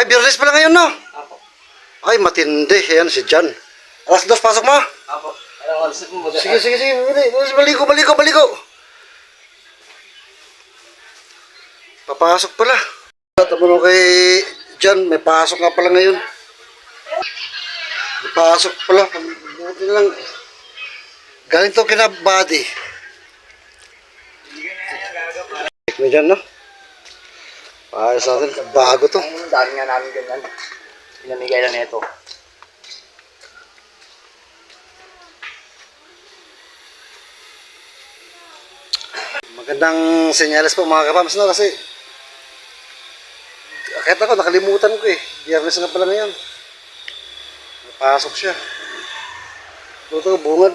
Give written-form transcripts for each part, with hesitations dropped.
Ay, Biyernes pala ngayon, no? Apo. Ay, matindi. Ayan, si Jan. Alas 2, pasok mo. Apo. Anong oras mo ba? Sige, sige, sige. Baligo, baligo, baligo. Papasok pala. Tamo kay Jan, may pasok nga pala ngayon. May pasok pala. Buti lang. Galing to kina body. May Jan, no? Ayos natin. Bago to. Ang dami nga namin ganyan. Pinamigay lang nito. Magandang senyales po mga kapams, no? Kasi kahit ako nakalimutan ko eh. Biyernes na pala ngayon. Napasok siya. Ito bungad.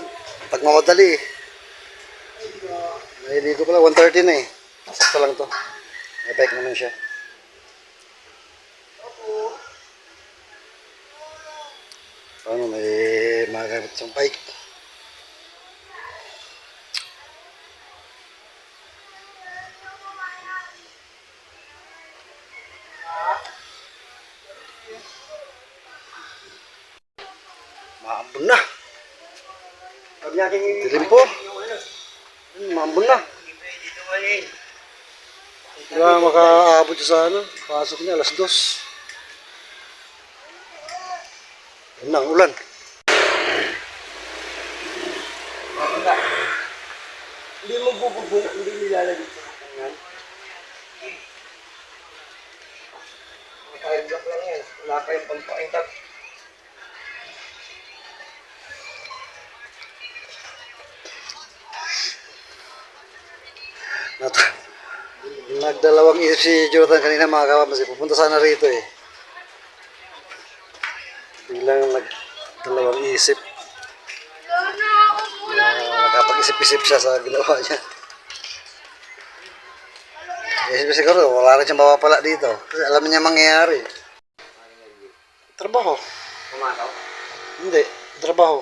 Pag makodali eh. Nahiligo pala. 1:30 na eh. Sakto lang to. Epek naman siya. Paano may magagamit siyang bike. Maambon na. Dilim po. Maambon na. Kaya makaabot siya sa ano. Pasok niya alas 2. Yan na, ulan. Hindi mo bububong, hindi nilalagay sa kanyan. Kahit block lang yan. Wala pa yung pampaintap. Nagdalawang isip si Jonathan kanina mga kapams. Pupunta sana rito eh. Biglang nagdalawang isip. Nakapag-isip-isip siya sa ginawa niya. Isip siguro, wala rin siyang mapapala dito. Kasi alam niya mangyayari. Trabaho. Kumakaw. Hindi, trabaho.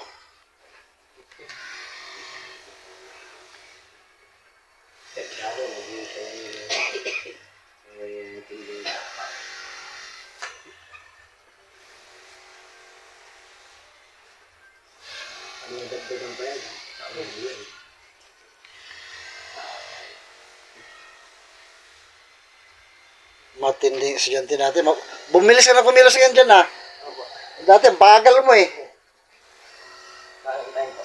Matinding estudyante natin. Bumilis ka na kumilos yan dyan, ha? Dati, ang bagal mo, eh. Parang tayo po.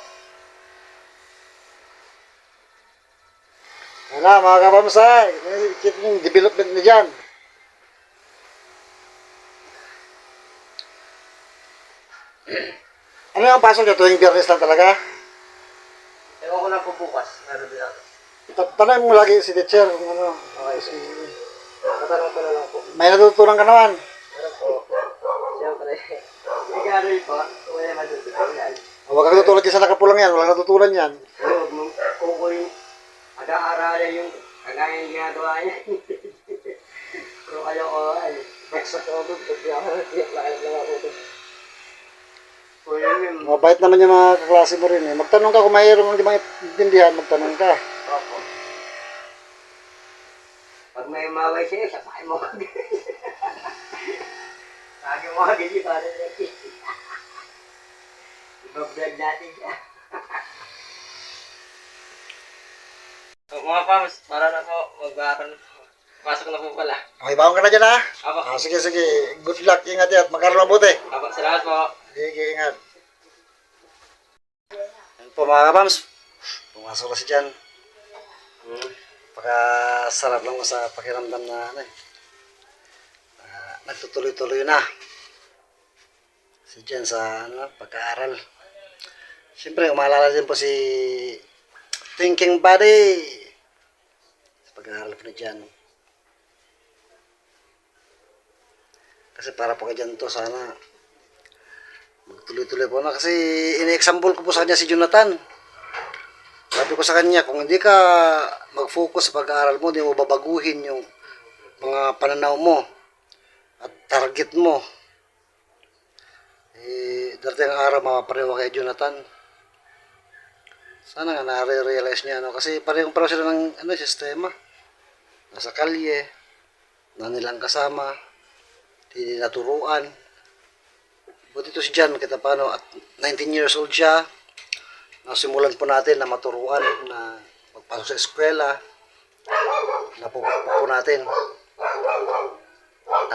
Ano, mga kapamsay, nakikita yung development na dyan. Ano yung pasok niya? Tuwing Biyernes lang talaga? Ewan ko lang po bukas. Meron din ako. Tanong mo lagi si teacher kung ano. Okay, sige. Matanong ko na lang po. May natutunan ka naman. Meron po. Siyempre. Hindi ka rin po. Wala matutunan. Huwag kang tutulad yan sa nakapulang yan. Walang natutunan yan. Kung ko yung mag-aaralan yung kagaya yung ginagawa niya. Pero kayo ko, next sa todo, tiyak lang ako ito. Mabait naman yung mga kaklase mo rin eh. Magtanong ka kung mayroong hindi maintindihan, magtanong ka. Opo. Pag may maway siya, sasakay mo kagay. Lagi mo kagay para natin. Iba-vlog natin siya. Mga pams, para na po, mag-aaral. Pasok na po pala. Okay, baon ka na dyan ha? Apo. Sige, sige. Good luck. Ingat yan. Mag-aaral mabuti. Apo, salamat po. Sige, ingat. Yan po mga kapams. Pumasok na si Jan. Pagkasarap lang mo sa pakiramdam na ano eh. Nagtutuloy-tuloy na. Si Jan sa ano, pagkaaral. Siyempre, umalala din po si Thinking Buddy. Sa pag-aaral po ni Jan. Kasi para po kay Jan to, sana magtuloy-tuloy po na. Kasi ini-example ko po sa kanya si Jonathan. Sabi ko sa kanya, kung hindi ka mag-focus sa pag-aaral mo, hindi mo babaguhin yung mga pananaw mo at target mo. Darating ang araw, mapapareho kay Jonathan. Sana nga nare-realize niya, no? Kasi parehong sila ng sistema. Nasa kalye, na nilang kasama. Hindi naturuan. Buti ito si Jan, kita paano, at 19 years old siya. Nasimulan po natin na maturuan na magpasok sa eskwela. Napupuk po natin.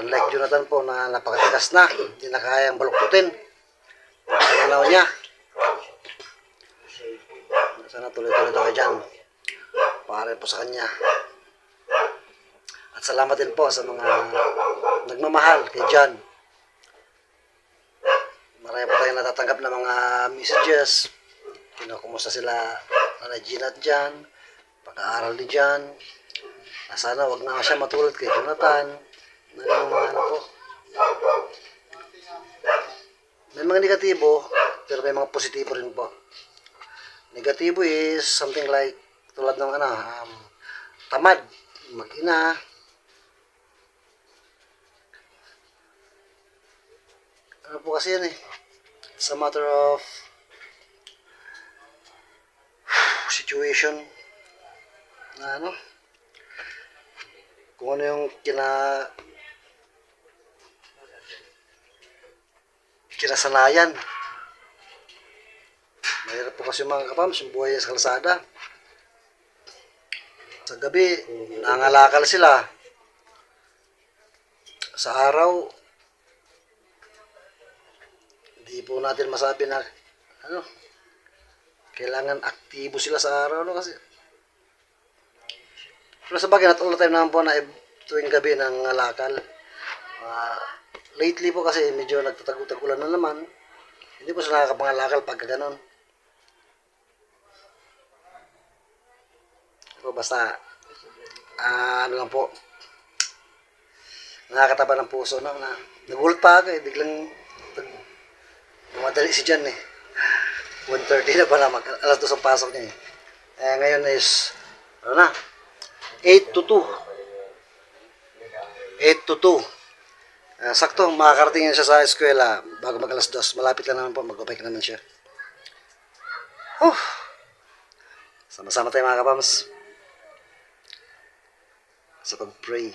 Unlike Jonathan po na napakatigas na, hindi na kayang baluktutin. Pananaw niya. Sana tuloy-tuloy tayo dyan. Para po sa kanya. At salamat din po sa mga nagmamahal kay Jan. Marami po tayong natatanggap na mga messages. Kumusta sila Nanay Gina at Jan, pag-aaral ni Jan. Na sana wag na siya matulad kay Jonathan. Na ganun mga ano po. May mga negatibo, pero may mga positibo rin po. Negatibo is something like tulad ng tamad, mag-ina. Ano po kasi yan eh. It's a matter of situation na ano. Kung ano yung kinasanayan. Mahirap po kasi mga kapams, yung buhay sa kalsada. Sa gabi, nangangalakal sila. Sa araw, hindi po natin masabi na kailangan aktibo sila sa araw, no? Kasi pero sa bagay, not all the time naman po na tuwing gabi nangangalakal. Lately po kasi medyo nagtatag-ulan na naman. Hindi po sila nakakapangalakal pagka ganon. So, basta, ano lang po, nakakataba ng puso, no? Nagulat pa ako eh, biglang madali si Jan eh. 1:30 na pala, alas 2 ang pasok niya eh. Ngayon is, ano na, 8 to 2. 8 to 2. Sakto, makakarating yan siya sa eskwela bago mag alas 2. Malapit lang naman po, mag-upay naman siya. Sama-sama tayo mga kapams sa pag-pray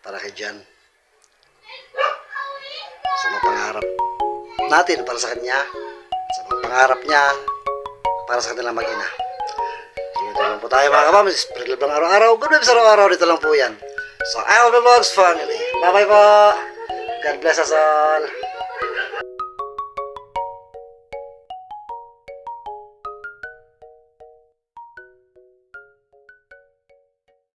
para kay Jan, sa mga pangarap natin para sa kanya, sa mga pangarap niya para sa kanilang mag-ina. Dito lang po tayo mga kapams. Spread love lang araw-araw. Good vibes araw-araw. Dito lang po yan. So, I hope the vlogs family. Bye bye po. God bless us all.